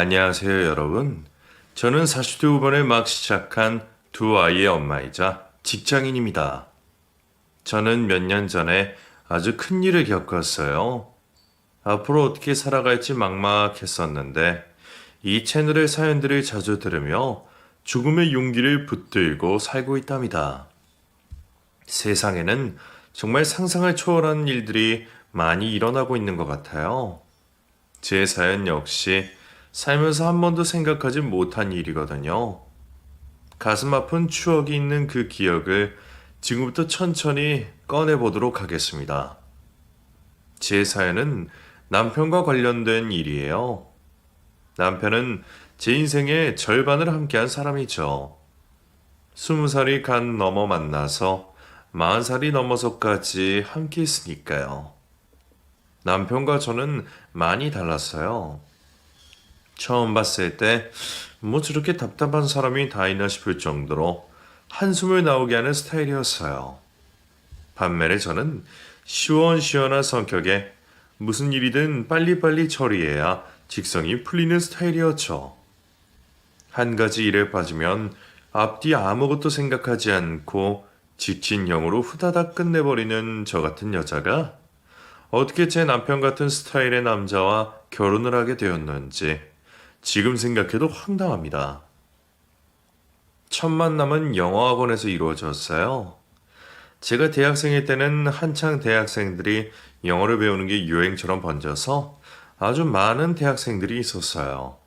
안녕하세요, 여러분. 저는 40대 후반에 막 시작한 두 아이의 엄마이자 직장인입니다. 저는 몇 년 전에 아주 큰 일을 겪었어요. 앞으로 어떻게 살아갈지 막막했었는데, 이 채널의 사연들을 자주 들으며 죽음의 용기를 붙들고 살고 있답니다. 세상에는 정말 상상을 초월하는 일들이 많이 일어나고 있는 것 같아요. 제 사연 역시 살면서 한 번도 생각하지 못한 일이거든요. 가슴 아픈 추억이 있는 그 기억을 지금부터 천천히 꺼내보도록 하겠습니다. 제 사연은 남편과 관련된 일이에요. 남편은 제 인생의 절반을 함께한 사람이죠. 20살이 간 넘어 만나서 40살이 넘어서까지 함께 했으니까요. 남편과 저는 많이 달랐어요. 처음 봤을 때 뭐 저렇게 답답한 사람이 다 있나 싶을 정도로 한숨을 나오게 하는 스타일이었어요. 반면에 저는 시원시원한 성격에 무슨 일이든 빨리빨리 처리해야 직성이 풀리는 스타일이었죠. 한 가지 일에 빠지면 앞뒤 아무것도 생각하지 않고 직진형으로 후다닥 끝내버리는 저 같은 여자가 어떻게 제 남편 같은 스타일의 남자와 결혼을 하게 되었는지 지금 생각해도 황당합니다. 첫 만남은 영어학원에서 이루어졌어요. 제가 대학생일 때는 한창 대학생들이 영어를 배우는 게 유행처럼 번져서 아주 많은 대학생들이 있었어요.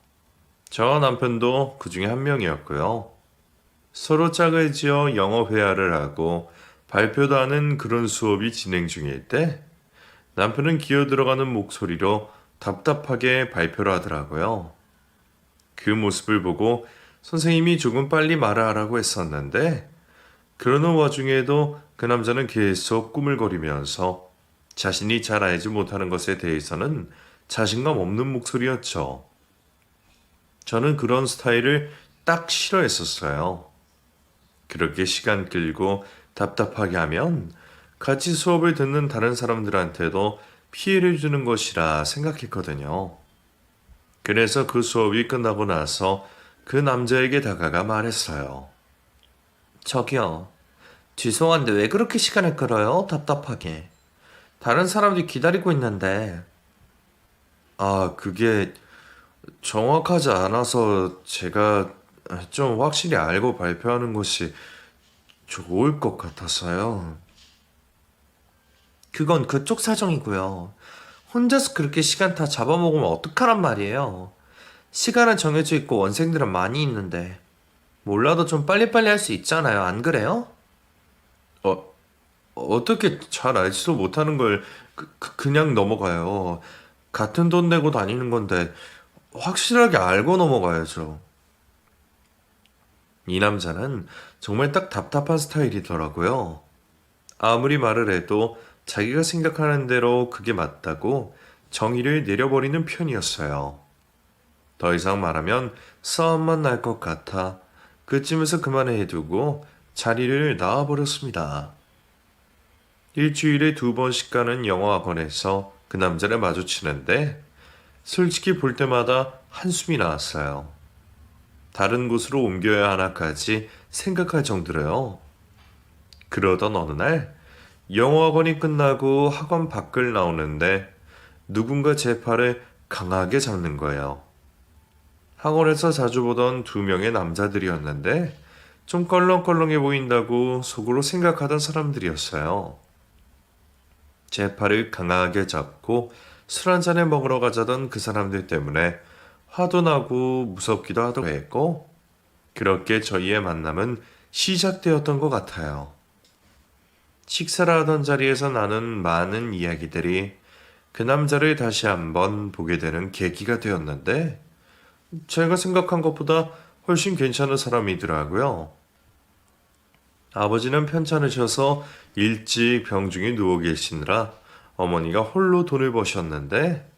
저와 남편도 그 중에 한 명이었고요. 서로 짝을 지어 영어 회화를 하고 발표도 하는 그런 수업이 진행 중일 때 남편은 기어 들어가는 목소리로 답답하게 발표를 하더라고요. 그 모습을 보고 선생님이 조금 빨리 말을 하라고 했었는데 그러는 와중에도 그 남자는 계속 꾸물거리면서 자신이 잘 알지 못하는 것에 대해서는 자신감 없는 목소리였죠. 저는 그런 스타일을 딱 싫어했었어요. 그렇게 시간 끌고 답답하게 하면 같이 수업을 듣는 다른 사람들한테도 피해를 주는 것이라 생각했거든요. 그래서 그 수업이 끝나고 나서 그 남자에게 다가가 말했어요. 저기요, 죄송한데 왜 그렇게 시간을 끌어요? 답답하게. 다른 사람들이 기다리고 있는데. 아, 그게 정확하지 않아서 제가 좀 확실히 알고 발표하는 것이 좋을 것 같았어요. 그건 그쪽 사정이고요. 혼자서 그렇게 시간 다 잡아먹으면 어떡하란 말이에요. 시간은 정해져 있고 원생들은 많이 있는데 몰라도 좀 빨리빨리 할 수 있잖아요. 안 그래요? 어, 어떻게 잘 알지도 못하는 걸 그냥 넘어가요. 같은 돈 내고 다니는 건데 확실하게 알고 넘어가야죠. 이 남자는 정말 딱 답답한 스타일이더라고요. 아무리 말을 해도 자기가 생각하는 대로 그게 맞다고 정의를 내려버리는 편이었어요. 더 이상 말하면 싸움만 날 것 같아 그쯤에서 그만해두고 자리를 나와버렸습니다. 일주일에 2번씩 가는 영어학원에서 그 남자를 마주치는데 솔직히 볼 때마다 한숨이 나왔어요. 다른 곳으로 옮겨야 하나까지 생각할 정도로요. 그러던 어느 날 영어학원이 끝나고 학원 밖을 나오는데 누군가 제 팔을 강하게 잡는 거예요. 학원에서 자주 보던 2명의 남자들이었는데 좀 껄렁껄렁해 보인다고 속으로 생각하던 사람들이었어요. 제 팔을 강하게 잡고 술 한잔을 먹으러 가자던 그 사람들 때문에 화도 나고 무섭기도 하다고 했고 그렇게 저희의 만남은 시작되었던 것 같아요. 식사를 하던 자리에서 나눈 많은 이야기들이 그 남자를 다시 한번 보게 되는 계기가 되었는데 제가 생각한 것보다 훨씬 괜찮은 사람이더라고요. 아버지는 편찮으셔서 일찍 병중에 누워 계시느라 어머니가 홀로 돈을 버셨는데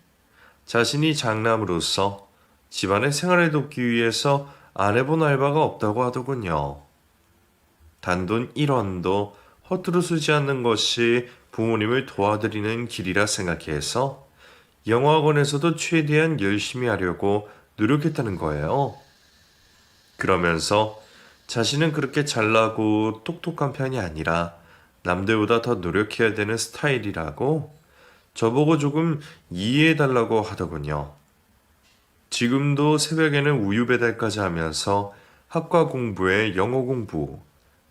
자신이 장남으로서 집안의 생활을 돕기 위해서 안 해본 알바가 없다고 하더군요. 단돈 1원도 허투루 쓰지 않는 것이 부모님을 도와드리는 길이라 생각해서 영어학원에서도 최대한 열심히 하려고 노력했다는 거예요. 그러면서 자신은 그렇게 잘나고 똑똑한 편이 아니라 남들보다 더 노력해야 되는 스타일이라고 저보고 조금 이해해달라고 하더군요. 지금도 새벽에는 우유 배달까지 하면서 학과 공부에 영어 공부,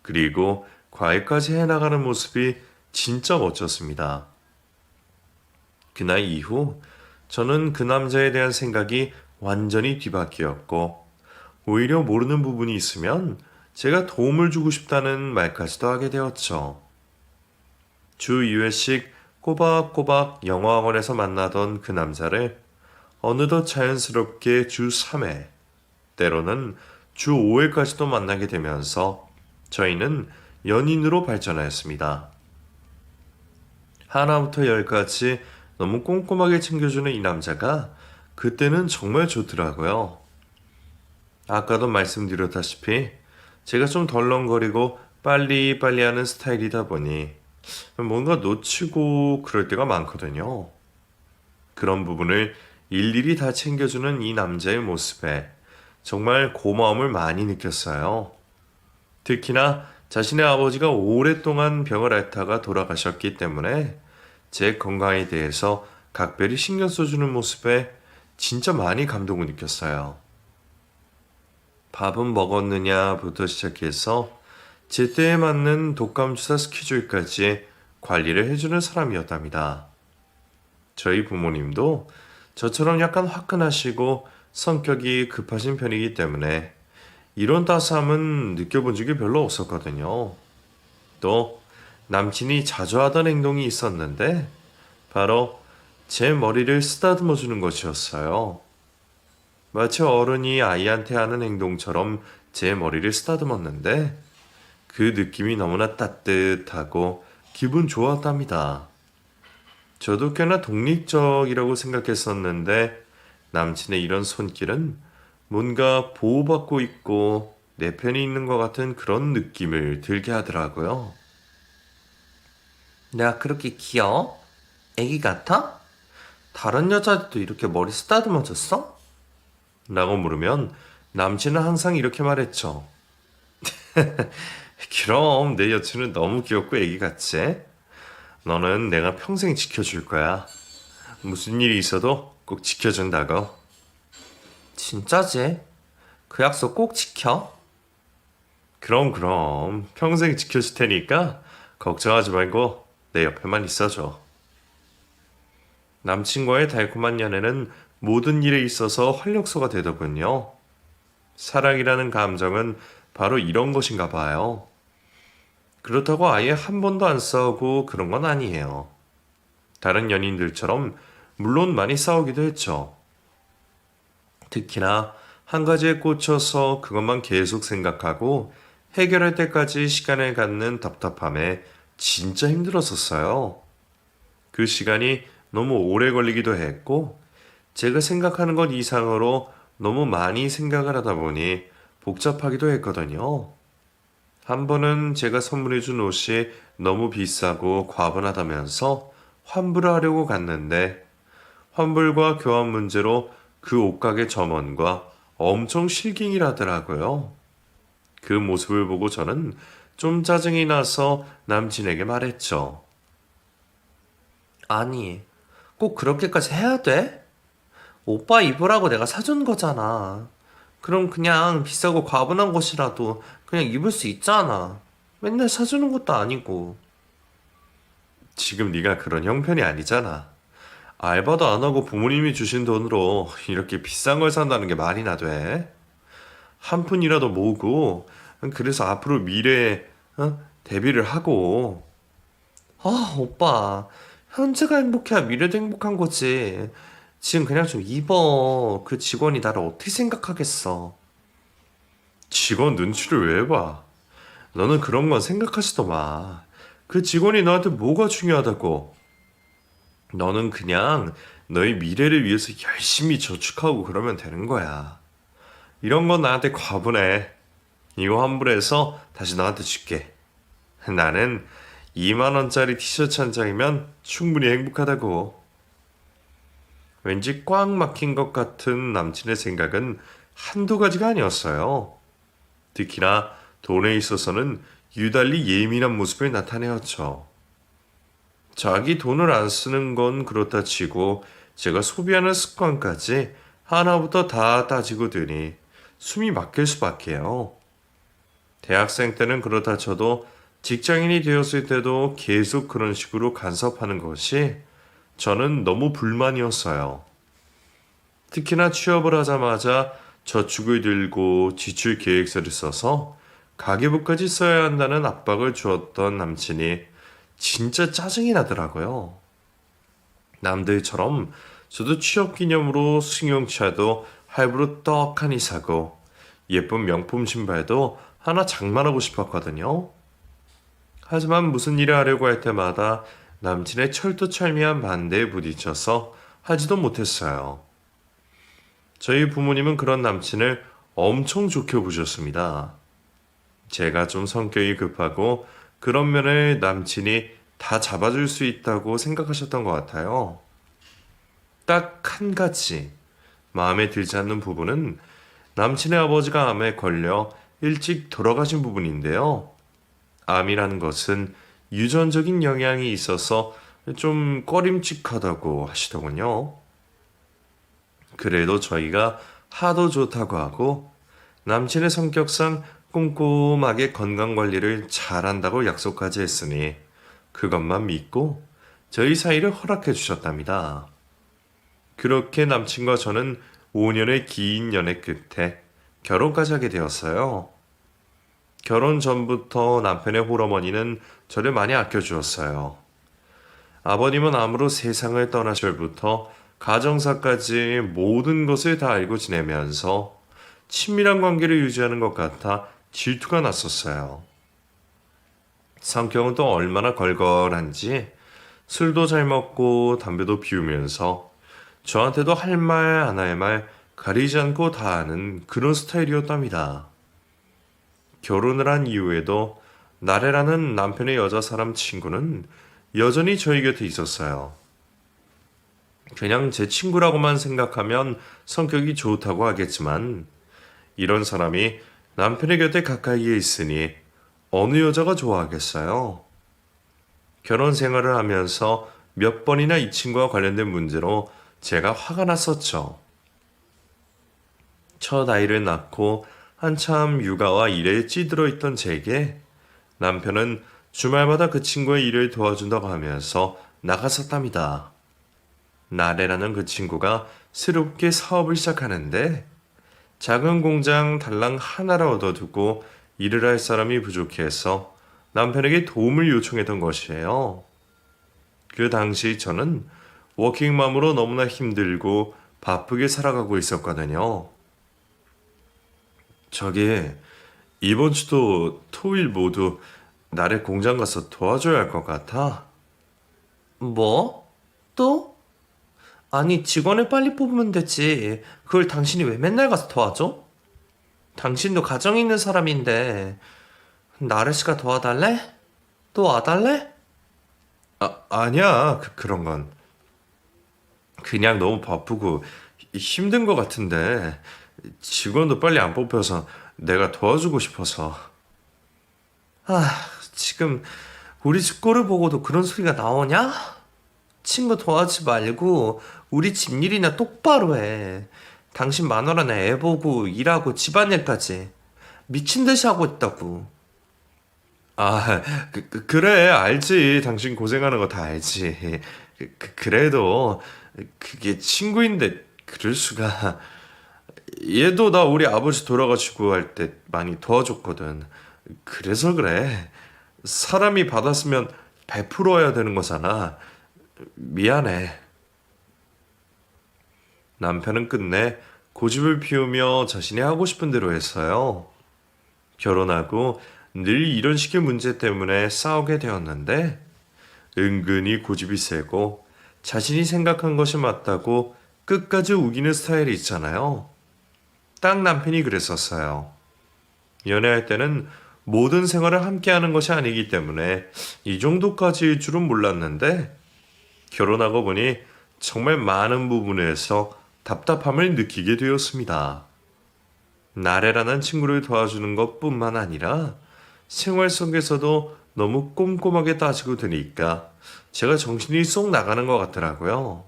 그리고 과외까지 해나가는 모습이 진짜 멋졌습니다. 그날 이후 저는 그 남자에 대한 생각이 완전히 뒤바뀌었고, 오히려 모르는 부분이 있으면 제가 도움을 주고 싶다는 말까지도 하게 되었죠. 주 2회씩 꼬박꼬박 영어학원에서 만나던 그 남자를 어느덧 자연스럽게 주 3회, 때로는 주 5회까지도 만나게 되면서 저희는 연인으로 발전하였습니다. 하나부터 열까지 너무 꼼꼼하게 챙겨주는 이 남자가 그때는 정말 좋더라고요. 아까도 말씀드렸다시피 제가 좀 덜렁거리고 빨리빨리 하는 스타일이다 보니 뭔가 놓치고 그럴 때가 많거든요. 그런 부분을 일일이 다 챙겨주는 이 남자의 모습에 정말 고마움을 많이 느꼈어요. 특히나 자신의 아버지가 오랫동안 병을 앓다가 돌아가셨기 때문에 제 건강에 대해서 각별히 신경 써주는 모습에 진짜 많이 감동을 느꼈어요. 밥은 먹었느냐부터 시작해서 제때에 맞는 독감 주사 스케줄까지 관리를 해주는 사람이었답니다. 저희 부모님도 저처럼 약간 화끈하시고 성격이 급하신 편이기 때문에 이런 따스함은 느껴본 적이 별로 없었거든요. 또 남친이 자주 하던 행동이 있었는데 바로 제 머리를 쓰다듬어 주는 것이었어요. 마치 어른이 아이한테 하는 행동처럼 제 머리를 쓰다듬었는데 그 느낌이 너무나 따뜻하고 기분 좋았답니다. 저도 꽤나 독립적이라고 생각했었는데 남친의 이런 손길은 뭔가 보호받고 있고 내 편이 있는 것 같은 그런 느낌을 들게 하더라고요. 내가 그렇게 귀여워? 애기 같아? 다른 여자들도 이렇게 머리 쓰다듬어줬어? 라고 물으면 남친은 항상 이렇게 말했죠. 그럼 내 여친은 너무 귀엽고 애기 같지? 너는 내가 평생 지켜줄 거야. 무슨 일이 있어도 꼭 지켜준다고. 진짜지? 그 약속 꼭 지켜? 그럼 평생 지켜줄 테니까 걱정하지 말고 내 옆에만 있어줘. 남친과의 달콤한 연애는 모든 일에 있어서 활력소가 되더군요. 사랑이라는 감정은 바로 이런 것인가 봐요. 그렇다고 아예 한 번도 안 싸우고 그런 건 아니에요. 다른 연인들처럼 물론 많이 싸우기도 했죠. 특히나 한 가지에 꽂혀서 그것만 계속 생각하고 해결할 때까지 시간을 갖는 답답함에 진짜 힘들었었어요. 그 시간이 너무 오래 걸리기도 했고, 제가 생각하는 것 이상으로 너무 많이 생각을 하다 보니 복잡하기도 했거든요. 한 번은 제가 선물해준 옷이 너무 비싸고 과분하다면서 환불을 하려고 갔는데, 환불과 교환 문제로 그 옷가게 점원과 엄청 실갱이를 하더라고요. 그 모습을 보고 저는 좀 짜증이 나서 남친에게 말했죠. 아니, 꼭 그렇게까지 해야 돼? 오빠 입으라고 내가 사준 거잖아. 그럼 그냥 비싸고 과분한 것이라도 그냥 입을 수 있잖아. 맨날 사주는 것도 아니고. 지금 네가 그런 형편이 아니잖아. 알바도 안 하고 부모님이 주신 돈으로 이렇게 비싼 걸 산다는 게 말이나 돼? 한 푼이라도 모으고 그래서 앞으로 미래에 대비를 하고. 아, 오빠. 현재가 행복해야 미래도 행복한 거지. 지금 그냥 좀 입어. 그 직원이 나를 어떻게 생각하겠어. 직원 눈치를 왜 봐? 너는 그런 건 생각하지도 마. 그 직원이 너한테 뭐가 중요하다고. 너는 그냥 너의 미래를 위해서 열심히 저축하고 그러면 되는 거야. 이런 건 나한테 과분해. 이거 환불해서 다시 너한테 줄게. 나는 2만 원짜리 티셔츠 한 장이면 충분히 행복하다고. 왠지 꽉 막힌 것 같은 남친의 생각은 한두 가지가 아니었어요. 특히나 돈에 있어서는 유달리 예민한 모습을 나타내었죠. 자기 돈을 안 쓰는 건 그렇다 치고 제가 소비하는 습관까지 하나부터 다 따지고 드니 숨이 막힐 수밖에요. 대학생 때는 그렇다 쳐도 직장인이 되었을 때도 계속 그런 식으로 간섭하는 것이 저는 너무 불만이었어요. 특히나 취업을 하자마자 저축을 들고 지출 계획서를 써서 가계부까지 써야 한다는 압박을 주었던 남친이 진짜 짜증이 나더라고요. 남들처럼 저도 취업 기념으로 승용차도 할부로 떡하니 사고 예쁜 명품 신발도 하나 장만하고 싶었거든요. 하지만 무슨 일을 하려고 할 때마다 남친의 철두철미한 반대에 부딪혀서 하지도 못했어요. 저희 부모님은 그런 남친을 엄청 좋게 보셨습니다. 제가 좀 성격이 급하고 그런 면을 남친이 다 잡아줄 수 있다고 생각하셨던 것 같아요. 딱 한 가지 마음에 들지 않는 부분은 남친의 아버지가 암에 걸려 일찍 돌아가신 부분인데요. 암이라는 것은 유전적인 영향이 있어서 좀 꺼림칙하다고 하시더군요. 그래도 저희가 하도 좋다고 하고 남친의 성격상 꼼꼼하게 건강관리를 잘한다고 약속까지 했으니 그것만 믿고 저희 사이를 허락해 주셨답니다. 그렇게 남친과 저는 5년의 긴 연애 끝에 결혼까지 하게 되었어요. 결혼 전부터 남편의 홀어머니는 저를 많이 아껴주었어요. 아버님은 암으로 세상을 떠나실 때부터 가정사까지 모든 것을 다 알고 지내면서 친밀한 관계를 유지하는 것 같아 질투가 났었어요. 성격은 또 얼마나 걸걸한지 술도 잘 먹고 담배도 피우면서 저한테도 할 말 안 할 말 가리지 않고 다 아는 그런 스타일이었답니다. 결혼을 한 이후에도 나래라는 남편의 여자 사람 친구는 여전히 저희 곁에 있었어요. 그냥 제 친구라고만 생각하면 성격이 좋다고 하겠지만 이런 사람이 남편의 곁에 가까이에 있으니 어느 여자가 좋아하겠어요? 결혼 생활을 하면서 몇 번이나 이 친구와 관련된 문제로 제가 화가 났었죠. 첫 아이를 낳고 한참 육아와 일에 찌들어 있던 제게 남편은 주말마다 그 친구의 일을 도와준다고 하면서 나갔었답니다. 나래라는 그 친구가 새롭게 사업을 시작하는데 작은 공장 달랑 하나를 얻어두고 일을 할 사람이 부족해서 남편에게 도움을 요청했던 것이에요. 그 당시 저는 워킹맘으로 너무나 힘들고 바쁘게 살아가고 있었거든요. 저기 이번 주도 토일 모두 나래 공장 가서 도와줘야 할 것 같아. 뭐? 또? 아니, 직원을 빨리 뽑으면 되지. 그걸 당신이 왜 맨날 가서 도와줘? 당신도 가정 있는 사람인데, 나래 씨가 도와달래? 또 와달래? 아니야. 그런 건. 그냥 너무 바쁘고 힘든 것 같은데, 직원도 빨리 안 뽑혀서 내가 도와주고 싶어서. 지금 우리 집 꼴을 보고도 그런 소리가 나오냐? 친구 도와주지 말고 우리 집 일이나 똑바로 해. 당신 마누라는 애 보고 일하고 집안일까지 미친 듯이 하고 있다고. 아, 그래, 알지. 당신 고생하는 거 다 알지. 그래도 그게 친구인데 그럴 수가. 얘도 나 우리 아버지 돌아가시고 할 때 많이 도와줬거든. 그래서 그래. 사람이 받았으면 베풀어야 되는 거잖아. 미안해. 남편은 끝내 고집을 피우며 자신이 하고 싶은 대로 했어요. 결혼하고 늘 이런 식의 문제 때문에 싸우게 되었는데 은근히 고집이 세고 자신이 생각한 것이 맞다고 끝까지 우기는 스타일이 있잖아요. 딱 남편이 그랬었어요. 연애할 때는 모든 생활을 함께 하는 것이 아니기 때문에 이 정도까지일 줄은 몰랐는데 결혼하고 보니 정말 많은 부분에서 답답함을 느끼게 되었습니다. 나래라는 친구를 도와주는 것뿐만 아니라 생활 속에서도 너무 꼼꼼하게 따지고 드니까 제가 정신이 쏙 나가는 것 같더라고요.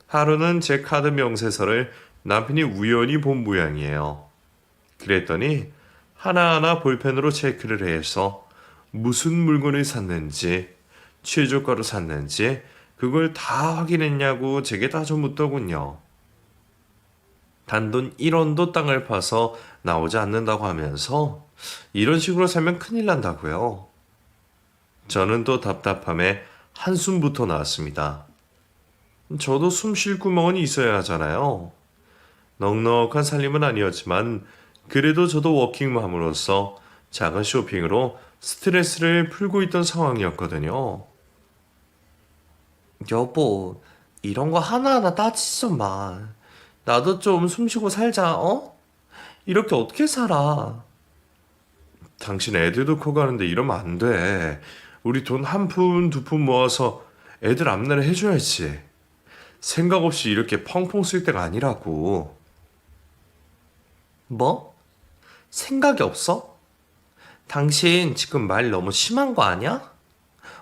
하루는 제 카드 명세서를 남편이 우연히 본 모양이에요. 그랬더니 하나하나 볼펜으로 체크를 해서 무슨 물건을 샀는지, 최저가로 샀는지 그걸 다 확인했냐고 제게 따져 묻더군요. 단돈 1원도 땅을 파서 나오지 않는다고 하면서 이런 식으로 살면 큰일 난다고요. 저는 또 답답함에 한숨부터 나왔습니다. 저도 숨 쉴 구멍은 있어야 하잖아요. 넉넉한 살림은 아니었지만 그래도 저도 워킹맘으로서 작은 쇼핑으로 스트레스를 풀고 있던 상황이었거든요. 여보, 이런 거 하나하나 따지지 좀 마. 나도 좀 숨 쉬고 살자, 어? 이렇게 어떻게 살아? 당신 애들도 커가는데 이러면 안 돼. 우리 돈 한 푼, 두 푼 모아서 애들 앞내를 해줘야지. 생각 없이 이렇게 펑펑 쓸 때가 아니라고. 뭐? 생각이 없어? 당신 지금 말 너무 심한 거 아니야?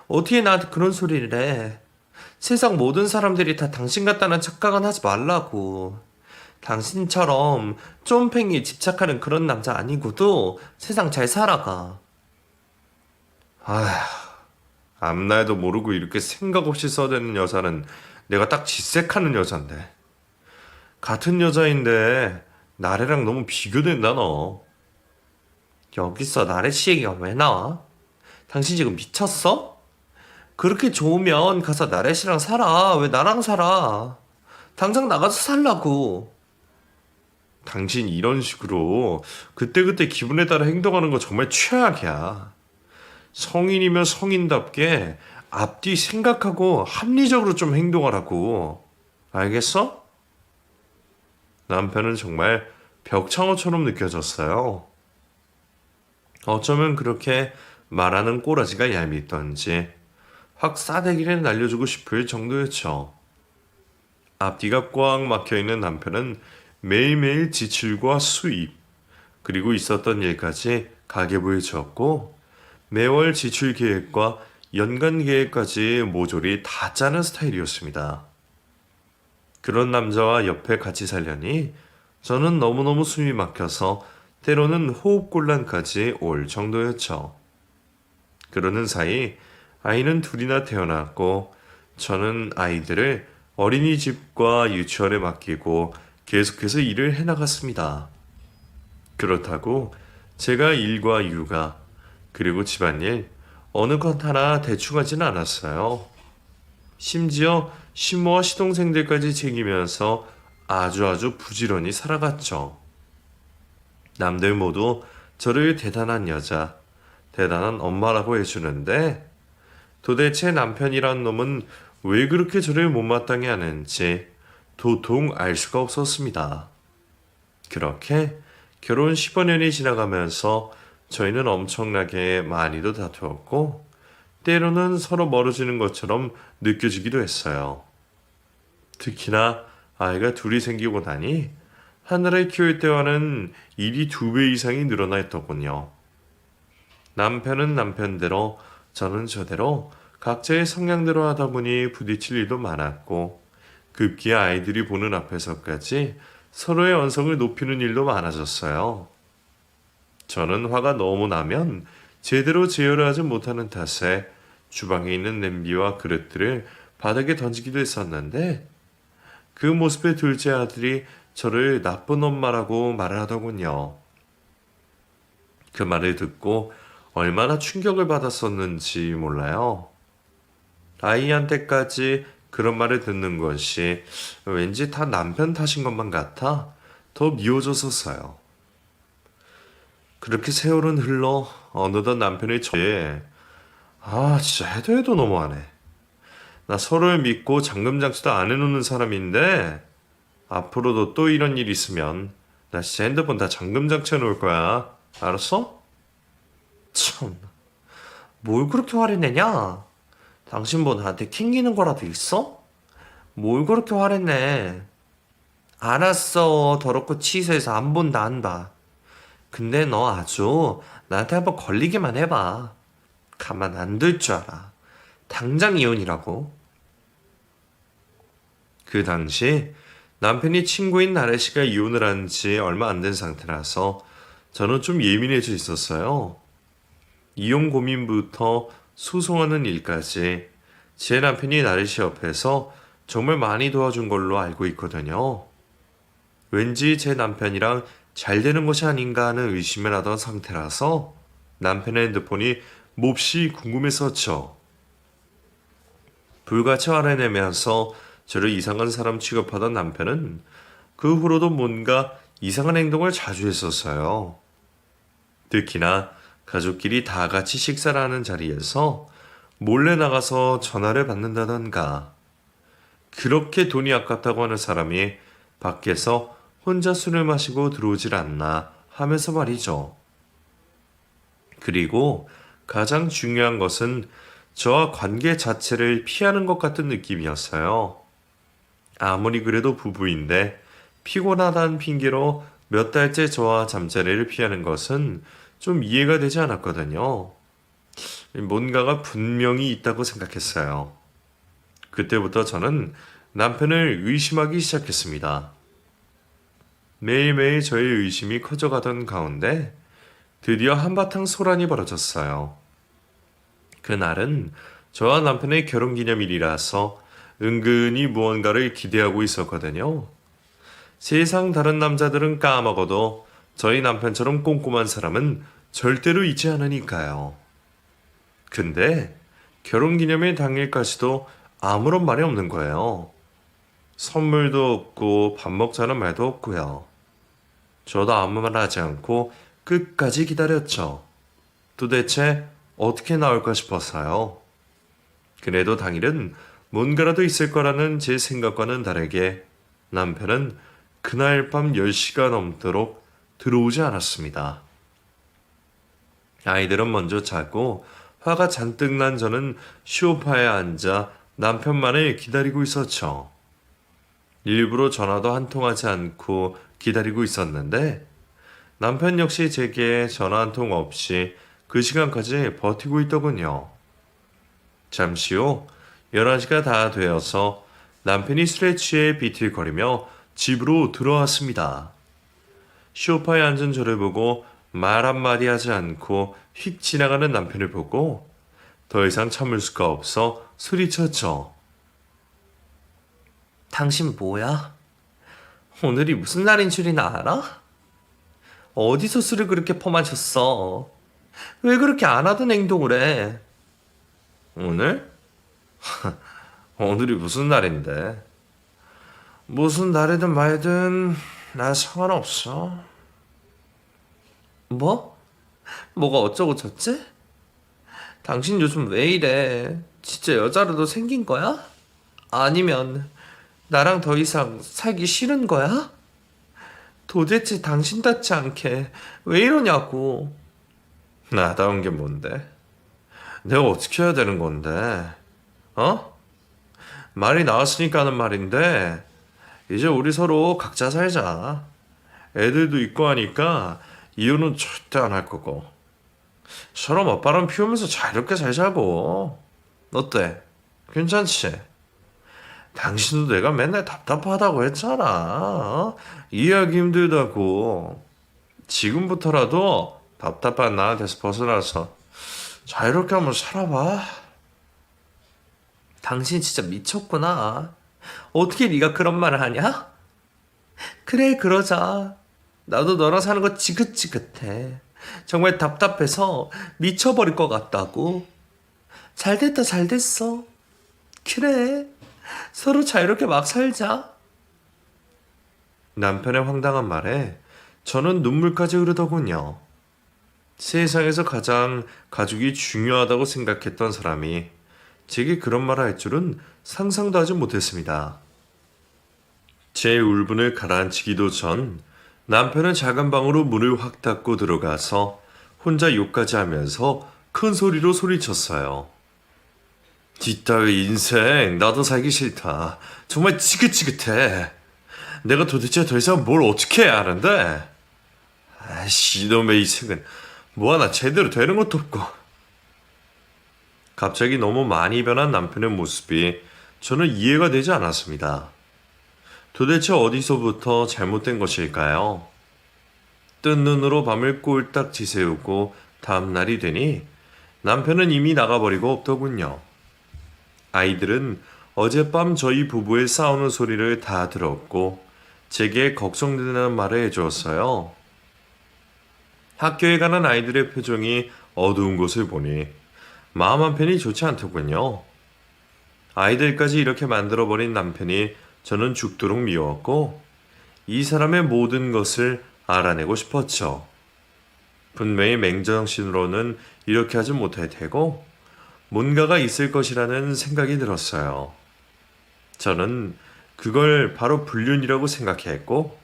어떻게 나한테 그런 소리를 해? 세상 모든 사람들이 다 당신 같다는 착각은 하지 말라고. 당신처럼 쫌팽이 집착하는 그런 남자 아니고도 세상 잘 살아가. 아휴, 앞날도 모르고 이렇게 생각 없이 써대는 여자는 내가 딱 질색하는 여잔데. 같은 여자인데 나래랑 너무 비교된다 너. 여기서 나래 씨 얘기가 왜 나와? 당신 지금 미쳤어? 그렇게 좋으면 가서 나래 씨랑 살아. 왜 나랑 살아? 당장 나가서 살라고. 당신 이런 식으로 그때그때 기분에 따라 행동하는 거 정말 최악이야. 성인이면 성인답게 앞뒤 생각하고 합리적으로 좀 행동하라고. 알겠어? 남편은 정말 벽창호처럼 느껴졌어요. 어쩌면 그렇게 말하는 꼬라지가 얄밉던지 확 싸대기를 날려주고 싶을 정도였죠. 앞뒤가 꽉 막혀있는 남편은 매일매일 지출과 수입, 그리고 있었던 일까지 가계부에 적고 매월 지출 계획과 연간 계획까지 모조리 다 짜는 스타일이었습니다. 그런 남자와 옆에 같이 살려니 저는 너무너무 숨이 막혀서 때로는 호흡곤란까지 올 정도였죠. 그러는 사이 아이는 둘이나 태어났고 저는 아이들을 어린이집과 유치원에 맡기고 계속해서 일을 해나갔습니다. 그렇다고 제가 일과 육아 그리고 집안일 어느 것 하나 대충 하지는 않았어요. 심지어 시모와 시동생들까지 챙기면서 아주 부지런히 살아갔죠. 남들 모두 저를 대단한 여자, 대단한 엄마라고 해주는데 도대체 남편이란 놈은 왜 그렇게 저를 못마땅해 하는지 도통 알 수가 없었습니다. 그렇게 결혼 15년이 지나가면서 저희는 엄청나게 많이도 다투었고 때로는 서로 멀어지는 것처럼 느껴지기도 했어요. 특히나 아이가 둘이 생기고 나니 하나를 키울 때와는 일이 2배 이상이 늘어나 있더군요. 남편은 남편대로 저는 저대로 각자의 성향대로 하다 보니 부딪힐 일도 많았고 급기야 아이들이 보는 앞에서까지 서로의 언성을 높이는 일도 많아졌어요. 저는 화가 너무 나면 제대로 제어를 하지 못하는 탓에 주방에 있는 냄비와 그릇들을 바닥에 던지기도 했었는데 그 모습에 둘째 아들이 저를 나쁜 엄마라고 말을 하더군요. 그 말을 듣고 얼마나 충격을 받았었는지 몰라요. 아이한테까지 그런 말을 듣는 것이 왠지 다 남편 탓인 것만 같아 더 미워졌었어요. 그렇게 세월은 흘러 어느덧 남편의 저에 진짜 해도 너무하네. 나 서로를 믿고 잠금장치도 안 해놓는 사람인데 앞으로도 또 이런 일 있으면 나 진짜 핸드폰 다 잠금장치 해놓을 거야. 알았어? 참, 뭘 그렇게 화를 내냐? 당신 뭐 나한테 캥기는 거라도 있어? 뭘 그렇게 화냈네. 알았어. 더럽고 취소해서 안 본다 한다. 근데 너 아주 나한테 한번 걸리기만 해봐. 가만 안 둘 줄 알아. 당장 이혼이라고. 그 당시 남편이 친구인 나래 씨가 이혼을 한 지 얼마 안 된 상태라서 저는 좀 예민해져 있었어요. 이혼 고민부터 소송하는 일까지 제 남편이 나래 씨 옆에서 정말 많이 도와준 걸로 알고 있거든요. 왠지 제 남편이랑 잘 되는 것이 아닌가 하는 의심을 하던 상태라서 남편의 핸드폰이 몹시 궁금했었죠. 불같이 화를 내면서 저를 이상한 사람 취급하던 남편은 그 후로도 뭔가 이상한 행동을 자주 했었어요. 특히나 가족끼리 다 같이 식사를 하는 자리에서 몰래 나가서 전화를 받는다던가 그렇게 돈이 아깝다고 하는 사람이 밖에서 혼자 술을 마시고 들어오질 않나 하면서 말이죠. 그리고 가장 중요한 것은 저와 관계 자체를 피하는 것 같은 느낌이었어요. 아무리 그래도 부부인데 피곤하다는 핑계로 몇 달째 저와 잠자리를 피하는 것은 좀 이해가 되지 않았거든요. 뭔가가 분명히 있다고 생각했어요. 그때부터 저는 남편을 의심하기 시작했습니다. 매일매일 저의 의심이 커져가던 가운데 드디어 한바탕 소란이 벌어졌어요. 그날은 저와 남편의 결혼기념일이라서 은근히 무언가를 기대하고 있었거든요. 세상 다른 남자들은 까먹어도 저희 남편처럼 꼼꼼한 사람은 절대로 잊지 않으니까요. 근데 결혼기념일 당일까지도 아무런 말이 없는 거예요. 선물도 없고 밥 먹자는 말도 없고요. 저도 아무 말 하지 않고 끝까지 기다렸죠. 도대체 어떻게 나올까 싶었어요. 그래도 당일은 뭔가라도 있을 거라는 제 생각과는 다르게 남편은 그날 밤 10시가 넘도록 들어오지 않았습니다. 아이들은 먼저 자고 화가 잔뜩 난 저는 소파에 앉아 남편만을 기다리고 있었죠. 일부러 전화도 한 통 하지 않고 기다리고 있었는데 남편 역시 제게 전화 한 통 없이 그 시간까지 버티고 있더군요. 잠시 후 11시가 다 되어서 남편이 술에 취해 비틀거리며 집으로 들어왔습니다. 소파에 앉은 저를 보고 말 한마디 하지 않고 휙 지나가는 남편을 보고 더 이상 참을 수가 없어 소리쳤죠. 당신 뭐야? 오늘이 무슨 날인 줄이나 알아? 어디서 술을 그렇게 퍼마셨어? 왜 그렇게 안 하던 행동을 해? 오늘? 오늘이 무슨 날인데? 무슨 날이든 말든 난 상관없어. 뭐? 뭐가 어쩌고 저쩌지? 당신 요즘 왜 이래? 진짜 여자라도 생긴 거야? 아니면 나랑 더 이상 살기 싫은 거야? 도대체 당신답지 않게 왜 이러냐고. 나다운 게 뭔데? 내가 어떻게 해야 되는 건데? 어? 말이 나왔으니까 하는 말인데 이제 우리 서로 각자 살자. 애들도 있고 하니까 이혼은 절대 안 할 거고 서로 맞바람 피우면서 자유롭게 살자고. 어때? 괜찮지? 당신도 내가 맨날 답답하다고 했잖아. 어? 이해하기 힘들다고. 지금부터라도 답답한 나한테서 벗어나서 자유롭게 한번 살아봐. 당신 진짜 미쳤구나. 어떻게 네가 그런 말을 하냐? 그래, 그러자. 나도 너랑 사는 거 지긋지긋해. 정말 답답해서 미쳐버릴 것 같다고. 잘 됐다, 잘 됐어. 그래. 서로 자유롭게 막 살자. 남편의 황당한 말에 저는 눈물까지 흐르더군요. 세상에서 가장 가족이 중요하다고 생각했던 사람이 제게 그런 말을 할 줄은 상상도 하지 못했습니다. 제 울분을 가라앉히기도 전 남편은 작은 방으로 문을 확 닫고 들어가서 혼자 욕까지 하면서 큰 소리로 소리쳤어요. 이따위 인생 나도 살기 싫다. 정말 지긋지긋해. 내가 도대체 더 이상 뭘 어떻게 해야 하는데? 아이씨, 이놈의 이 책은 뭐 하나 제대로 되는 것도 없고. 갑자기 너무 많이 변한 남편의 모습이 저는 이해가 되지 않았습니다. 도대체 어디서부터 잘못된 것일까요? 뜬 눈으로 밤을 꼴딱 지새우고 다음날이 되니 남편은 이미 나가버리고 없더군요. 아이들은 어젯밤 저희 부부의 싸우는 소리를 다 들었고 제게 걱정된다는 말을 해주었어요. 학교에 가는 아이들의 표정이 어두운 것을 보니 마음 한편이 좋지 않더군요. 아이들까지 이렇게 만들어버린 남편이 저는 죽도록 미웠고 이 사람의 모든 것을 알아내고 싶었죠. 분명히 맹정신으로는 이렇게 하지 못할 테고 뭔가가 있을 것이라는 생각이 들었어요. 저는 그걸 바로 불륜이라고 생각했고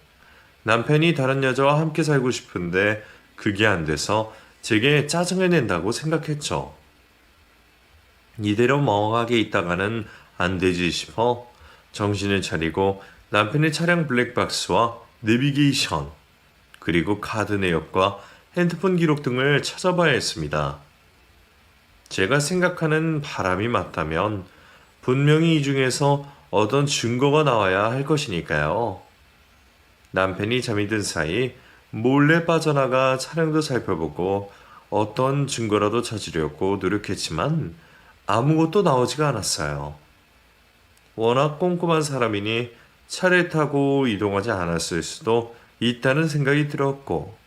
남편이 다른 여자와 함께 살고 싶은데 그게 안 돼서 제게 짜증을 낸다고 생각했죠. 이대로 멍하게 있다가는 안 되지 싶어 정신을 차리고 남편의 차량 블랙박스와 내비게이션 그리고 카드 내역과 핸드폰 기록 등을 찾아봐야 했습니다. 제가 생각하는 바람이 맞다면 분명히 이 중에서 어떤 증거가 나와야 할 것이니까요. 남편이 잠이 든 사이 몰래 빠져나가 차량도 살펴보고 어떤 증거라도 찾으려고 노력했지만 아무것도 나오지가 않았어요. 워낙 꼼꼼한 사람이니 차를 타고 이동하지 않았을 수도 있다는 생각이 들었고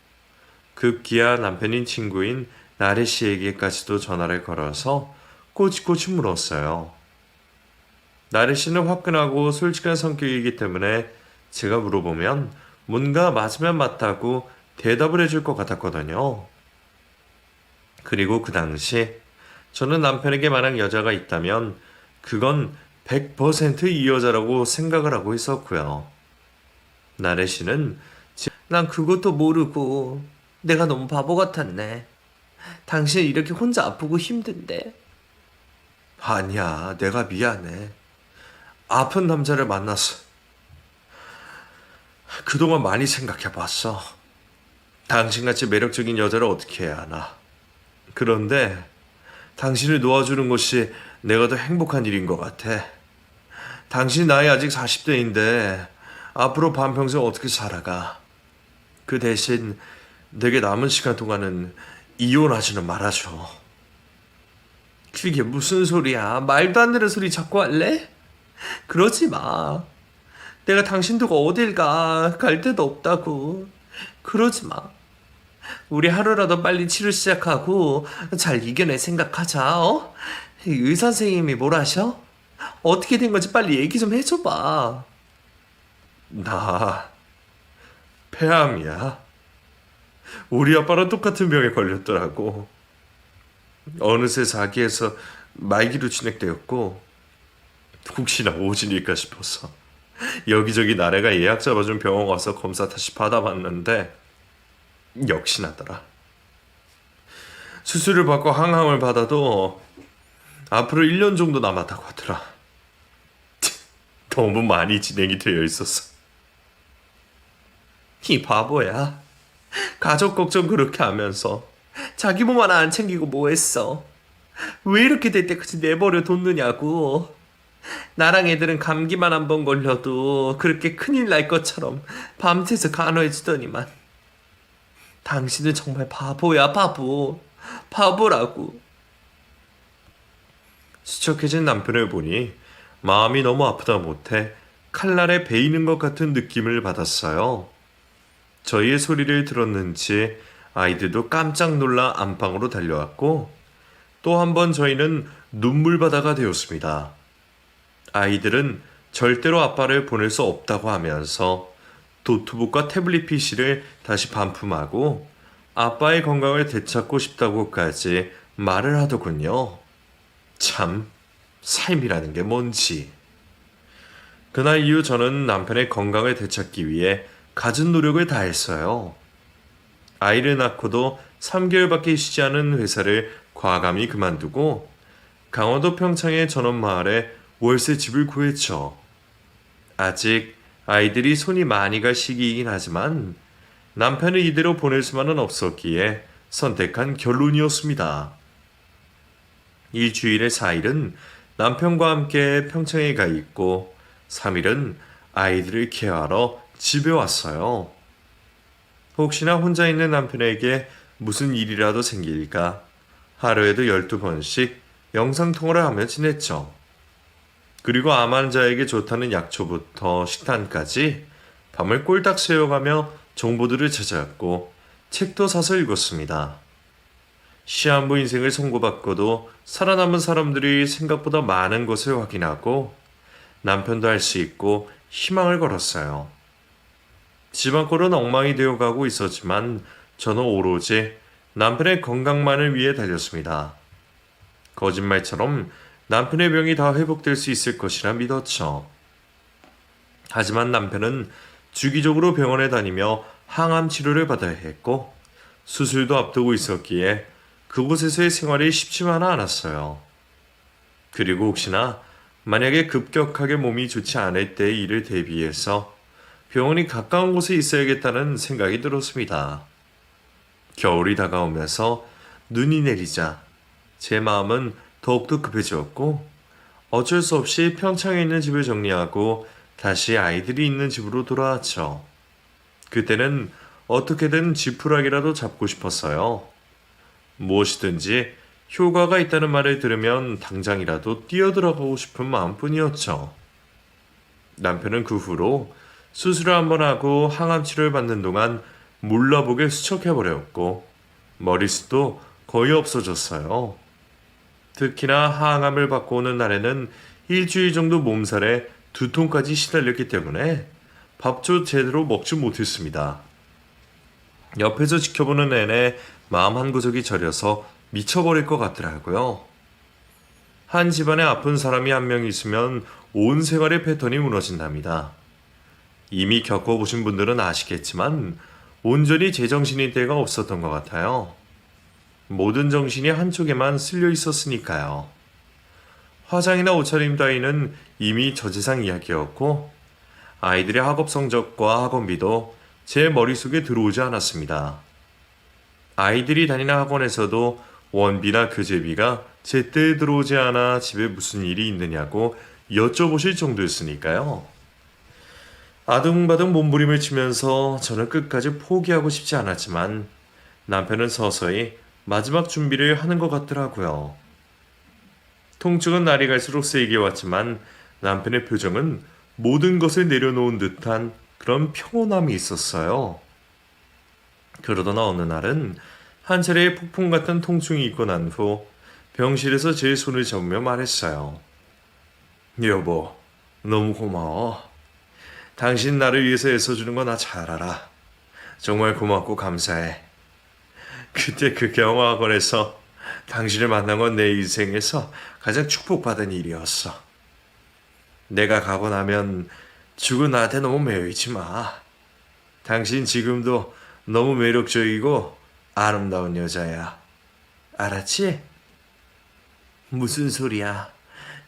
급기야 남편인 친구인 나래 씨에게까지도 전화를 걸어서 꼬치꼬치 물었어요. 나래 씨는 화끈하고 솔직한 성격이기 때문에 제가 물어보면 뭔가 맞으면 맞다고 대답을 해줄 것 같았거든요. 그리고 그 당시 저는 남편에게 만약 여자가 있다면 그건 100%이 여자라고 생각을 하고 있었고요. 나래 씨는 난 그것도 모르고 내가 너무 바보 같았네. 당신 이렇게 혼자 아프고 힘든데. 아니야, 내가 미안해. 아픈 남자를 만났어. 그동안 많이 생각해봤어. 당신같이 매력적인 여자를 어떻게 해야 하나. 그런데 당신을 놓아주는 것이 내가 더 행복한 일인 것 같아. 당신 나이 아직 40대인데 앞으로 반평생 어떻게 살아가. 그 대신 내게 남은 시간 동안은 이혼하지는 말아줘. 그게 무슨 소리야? 말도 안 되는 소리 자꾸 할래? 그러지 마. 내가 당신 두고 어딜 가. 갈 데도 없다고. 그러지 마. 우리 하루라도 빨리 치료 시작하고 잘 이겨낼 생각하자. 어? 의사 선생님이 뭘 하셔? 어떻게 된 건지 빨리 얘기 좀 해줘봐. 나 폐암이야. 우리 아빠랑 똑같은 병에 걸렸더라고. 어느새 4기에서 말기로 진행되었고 혹시나 오진일까 싶어서 여기저기 나래가 예약 잡아준 병원 가서 검사 다시 받아봤는데 역시나더라. 수술을 받고 항암을 받아도 앞으로 1년 정도 남았다고 하더라. 너무 많이 진행이 되어 있었어. 이 바보야. 가족 걱정 그렇게 하면서 자기 몸 하나 안 챙기고 뭐 했어? 왜 이렇게 될 때까지 내버려 뒀느냐고. 나랑 애들은 감기만 한 번 걸려도 그렇게 큰일 날 것처럼 밤새서 간호해주더니만. 당신은 정말 바보야, 바보. 바보라고. 수척해진 남편을 보니 마음이 너무 아프다 못해 칼날에 베이는 것 같은 느낌을 받았어요. 저희의 소리를 들었는지 아이들도 깜짝 놀라 안방으로 달려왔고 또 한 번 저희는 눈물바다가 되었습니다. 아이들은 절대로 아빠를 보낼 수 없다고 하면서 노트북과 태블릿 PC를 다시 반품하고 아빠의 건강을 되찾고 싶다고까지 말을 하더군요. 참, 삶이라는 게 뭔지. 그날 이후 저는 남편의 건강을 되찾기 위해 갖은 노력을 다했어요. 아이를 낳고도 3개월밖에 쉬지 않은 회사를 과감히 그만두고 강원도 평창의 전원마을에 월세 집을 구했죠. 아직 아이들이 손이 많이 갈 시기이긴 하지만 남편을 이대로 보낼 수만은 없었기에 선택한 결론이었습니다. 일주일에 4일은 남편과 함께 평창에 가 있고 3일은 아이들을 케어하러 집에 왔어요. 혹시나 혼자 있는 남편에게 무슨 일이라도 생길까 하루에도 12번씩 영상통화를 하며 지냈죠. 그리고 암 환자에게 좋다는 약초부터 식단까지 밤을 꼴딱 새워가며 정보들을 찾아왔고 책도 사서 읽었습니다. 시한부 인생을 선고받고도 살아남은 사람들이 생각보다 많은 것을 확인하고 남편도 할 수 있고 희망을 걸었어요. 집안꼴은 엉망이 되어가고 있었지만 저는 오로지 남편의 건강만을 위해 달렸습니다. 거짓말처럼 남편의 병이 다 회복될 수 있을 것이라 믿었죠. 하지만 남편은 주기적으로 병원에 다니며 항암 치료를 받아야 했고 수술도 앞두고 있었기에 그곳에서의 생활이 쉽지만은 않았어요. 그리고 혹시나 만약에 급격하게 몸이 좋지 않을 때의 일을 대비해서 병원이 가까운 곳에 있어야겠다는 생각이 들었습니다. 겨울이 다가오면서 눈이 내리자 제 마음은 더욱더 급해졌고 어쩔 수 없이 평창에 있는 집을 정리하고 다시 아이들이 있는 집으로 돌아왔죠. 그때는 어떻게든 지푸라기라도 잡고 싶었어요. 무엇이든지 효과가 있다는 말을 들으면 당장이라도 뛰어들어가고 싶은 마음뿐이었죠. 남편은 그 후로 수술을 한번 하고 항암 치료를 받는 동안 몰라보게 수척해버렸고 머리숱도 거의 없어졌어요. 특히나 항암을 받고 오는 날에는 일주일 정도 몸살에 두통까지 시달렸기 때문에 밥도 제대로 먹지 못했습니다. 옆에서 지켜보는 내내 마음 한구석이 저려서 미쳐버릴 것 같더라고요. 한 집안에 아픈 사람이 한 명 있으면 온 생활의 패턴이 무너진답니다. 이미 겪어보신 분들은 아시겠지만 온전히 제정신일 때가 없었던 것 같아요. 모든 정신이 한쪽에만 쓸려 있었으니까요. 화장이나 옷차림 따위는 이미 저재상 이야기였고 아이들의 학업 성적과 학원비도 제 머릿속에 들어오지 않았습니다. 아이들이 다니는 학원에서도 원비나 교재비가 제때 들어오지 않아 집에 무슨 일이 있느냐고 여쭤보실 정도였으니까요. 아둥바둥 몸부림을 치면서 저는 끝까지 포기하고 싶지 않았지만 남편은 서서히 마지막 준비를 하는 것 같더라고요. 통증은 날이 갈수록 세게 왔지만 남편의 표정은 모든 것을 내려놓은 듯한 그런 평온함이 있었어요. 그러던 어느 날은 한 차례의 폭풍 같은 통증이 있고 난 후 병실에서 제 손을 잡으며 말했어요. 여보, 너무 고마워. 당신 나를 위해서 애써주는 거 나 잘 알아. 정말 고맙고 감사해. 그때 그 경호학원에서 당신을 만난 건 내 인생에서 가장 축복받은 일이었어. 내가 가고 나면 죽은 나한테 너무 매이지 마. 당신 지금도 너무 매력적이고 아름다운 여자야. 알았지? 무슨 소리야.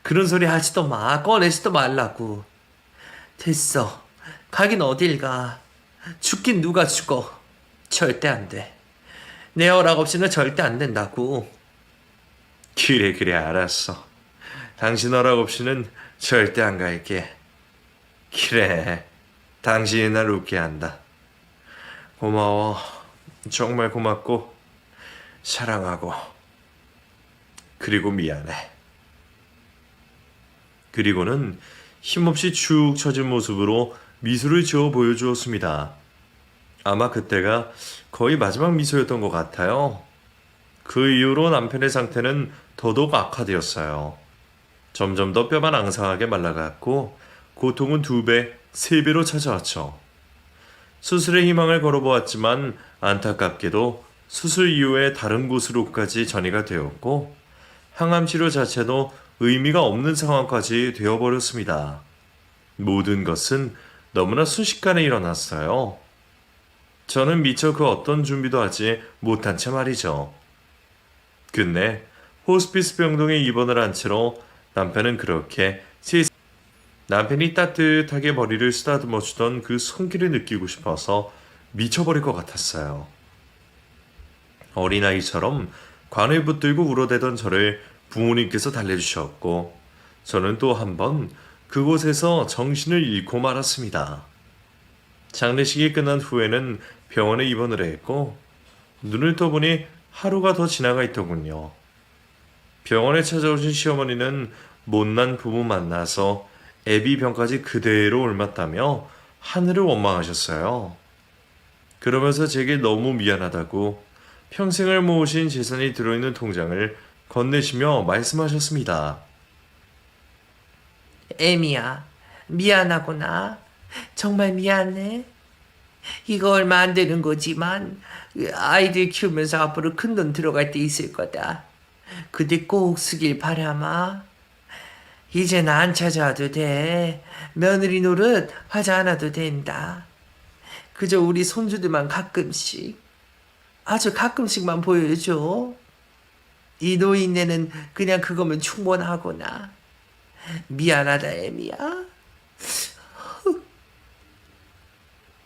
그런 소리 하지도 마. 꺼내지도 말라고. 됐어. 가긴 어딜 가. 죽긴 누가 죽어. 절대 안 돼. 내 허락 없이는 절대 안 된다고. 그래 알았어. 당신 허락 없이는 절대 안 갈게. 그래, 당신이 날 웃게 한다. 고마워. 정말 고맙고 사랑하고 그리고 미안해. 그리고는 힘없이 축 처진 모습으로 미소를 지어 보여주었습니다. 아마 그때가 거의 마지막 미소였던 것 같아요. 그 이후로 남편의 상태는 더더욱 악화되었어요. 점점 더 뼈만 앙상하게 말라갔고 고통은 2배, 3배로 찾아왔죠. 수술의 희망을 걸어보았지만 안타깝게도 수술 이후에 다른 곳으로까지 전이가 되었고 항암 치료 자체도 의미가 없는 상황까지 되어버렸습니다. 모든 것은 너무나 순식간에 일어났어요. 저는 미처 그 어떤 준비도 하지 못한 채 말이죠. 끝내 호스피스 병동에 입원을 한 채로 남편은 그렇게 남편이 따뜻하게 머리를 쓰다듬어 주던 그 손길을 느끼고 싶어서 미쳐버릴 것 같았어요. 어린아이처럼 관을 붙들고 울어대던 저를 부모님께서 달래주셨고 저는 또 한 번 그곳에서 정신을 잃고 말았습니다. 장례식이 끝난 후에는 병원에 입원을 했고 눈을 떠보니 하루가 더 지나가 있더군요. 병원에 찾아오신 시어머니는 못난 부부 만나서 애비 병까지 그대로 옮았다며 하늘을 원망하셨어요. 그러면서 제게 너무 미안하다고 평생을 모으신 재산이 들어있는 통장을 건네시며 말씀하셨습니다. 애미야, 미안하구나. 정말 미안해. 이거 얼마 안 되는 거지만 아이들 키우면서 앞으로 큰 돈 들어갈 때 있을 거다. 그때 꼭 쓰길 바라마. 이젠 안 찾아와도 돼. 며느리 노릇 하지 않아도 된다. 그저 우리 손주들만 가끔씩, 아주 가끔씩만 보여줘. 이 노인네는 그냥 그거면 충분하구나. 미안하다, 애미야.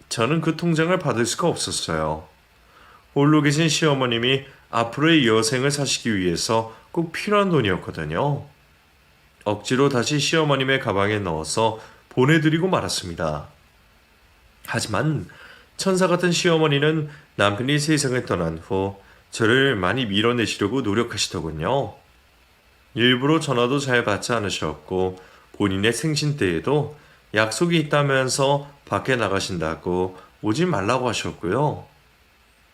저는 그 통장을 받을 수가 없었어요. 홀로 계신 시어머님이 앞으로의 여생을 사시기 위해서 꼭 필요한 돈이었거든요. 억지로 다시 시어머님의 가방에 넣어서 보내드리고 말았습니다. 하지만 천사 같은 시어머니는 남편이 세상을 떠난 후 저를 많이 밀어내시려고 노력하시더군요. 일부러 전화도 잘 받지 않으셨고 본인의 생신 때에도 약속이 있다면서 밖에 나가신다고 오지 말라고 하셨고요.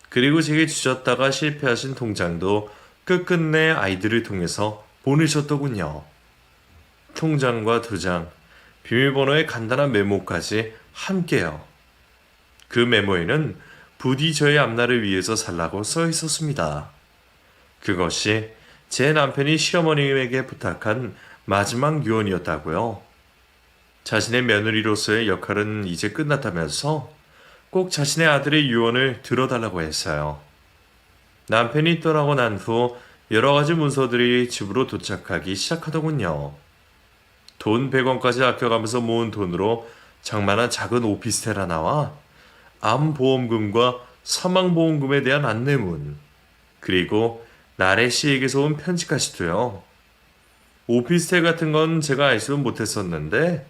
그리고 제게 주셨다가 실패하신 통장도 끝끝내 아이들을 통해서 보내셨더군요. 통장과 도장, 비밀번호의 간단한 메모까지 함께요. 그 메모에는 부디 저의 앞날을 위해서 살라고 써 있었습니다. 그것이 제 남편이 시어머님에게 부탁한 마지막 유언이었다고요. 자신의 며느리로서의 역할은 이제 끝났다면서 꼭 자신의 아들의 유언을 들어달라고 했어요. 남편이 떠나고 난 후 여러 가지 문서들이 집으로 도착하기 시작하더군요. 돈 100원까지 아껴가면서 모은 돈으로 장만한 작은 오피스텔 하나와 암보험금과 사망보험금에 대한 안내문, 그리고 나래 씨에게서 온 편지까지도요. 오피스텔 같은 건 제가 알지도 못했었는데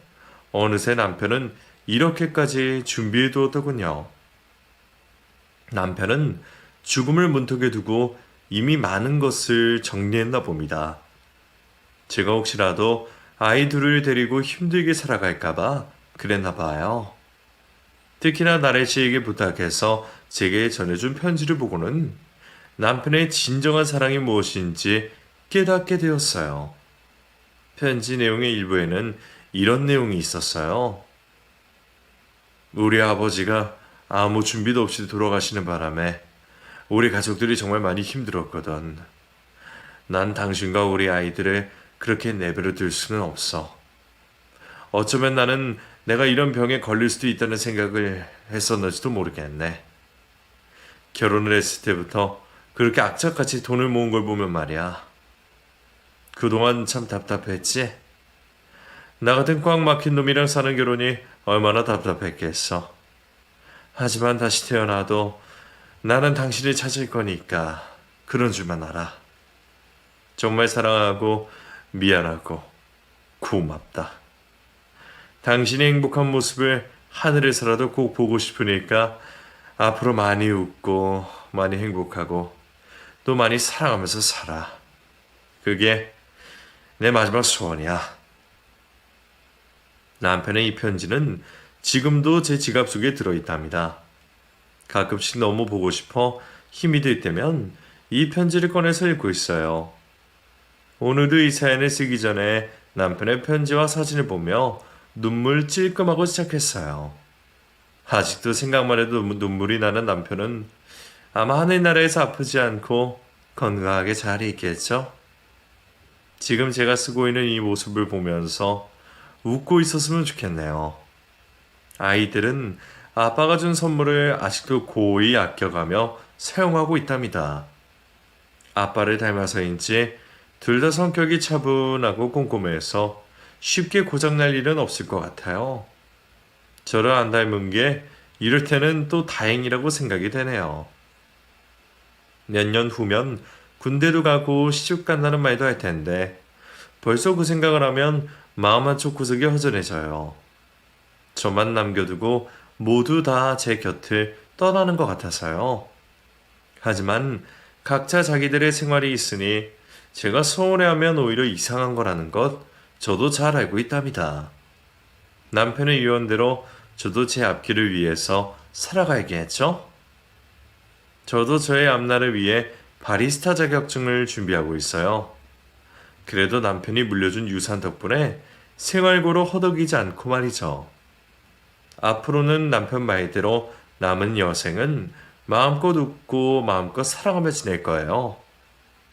어느새 남편은 이렇게까지 준비해 두었더군요. 남편은 죽음을 문턱에 두고 이미 많은 것을 정리했나 봅니다. 제가 혹시라도 아이 둘을 데리고 힘들게 살아갈까봐 그랬나 봐요. 특히나 나래 씨에게 부탁해서 제게 전해준 편지를 보고는 남편의 진정한 사랑이 무엇인지 깨닫게 되었어요. 편지 내용의 일부에는 이런 내용이 있었어요. 우리 아버지가 아무 준비도 없이 돌아가시는 바람에 우리 가족들이 정말 많이 힘들었거든. 난 당신과 우리 아이들을 그렇게 내버려 둘 수는 없어. 어쩌면 나는 내가 이런 병에 걸릴 수도 있다는 생각을 했었는지도 모르겠네. 결혼을 했을 때부터 그렇게 악착같이 돈을 모은 걸 보면 말이야. 그동안 참 답답했지? 나 같은 꽉 막힌 놈이랑 사는 결혼이 얼마나 답답했겠어. 하지만 다시 태어나도 나는 당신을 찾을 거니까 그런 줄만 알아. 정말 사랑하고 미안하고 고맙다. 당신의 행복한 모습을 하늘에서라도 꼭 보고 싶으니까 앞으로 많이 웃고 많이 행복하고 또 많이 사랑하면서 살아. 그게 내 마지막 소원이야. 남편의 이 편지는 지금도 제 지갑 속에 들어있답니다. 가끔씩 너무 보고 싶어 힘이 들 때면 이 편지를 꺼내서 읽고 있어요. 오늘도 이 사연을 쓰기 전에 남편의 편지와 사진을 보며 눈물 찔끔하고 시작했어요. 아직도 생각만 해도 눈물이 나는 남편은 아마 하늘나라에서 아프지 않고 건강하게 잘 있겠죠? 지금 제가 쓰고 있는 이 모습을 보면서 웃고 있었으면 좋겠네요. 아이들은 아빠가 준 선물을 아직도 고이 아껴가며 사용하고 있답니다. 아빠를 닮아서인지 둘 다 성격이 차분하고 꼼꼼해서 쉽게 고장날 일은 없을 것 같아요. 저를 안 닮은 게 이럴 때는 또 다행이라고 생각이 되네요. 몇 년 후면 군대도 가고 시집 간다는 말도 할 텐데 벌써 그 생각을 하면 마음 한쪽 구석이 허전해져요. 저만 남겨두고 모두 다 제 곁을 떠나는 것 같아서요. 하지만 각자 자기들의 생활이 있으니 제가 서운해하면 오히려 이상한 거라는 것 저도 잘 알고 있답니다. 남편의 유언대로 저도 제 앞길을 위해서 살아가야겠죠? 저도 저의 앞날을 위해 바리스타 자격증을 준비하고 있어요. 그래도 남편이 물려준 유산 덕분에 생활고로 허덕이지 않고 말이죠. 앞으로는 남편 말대로 남은 여생은 마음껏 웃고 마음껏 사랑하며 지낼 거예요.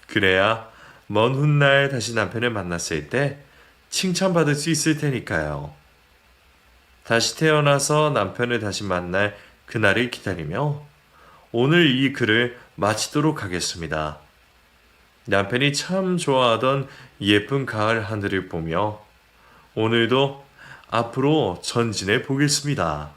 그래야 먼 훗날 다시 남편을 만났을 때 칭찬받을 수 있을 테니까요. 다시 태어나서 남편을 다시 만날 그날을 기다리며 오늘 이 글을 마치도록 하겠습니다. 남편이 참 좋아하던 예쁜 가을 하늘을 보며 오늘도 앞으로 전진해 보겠습니다.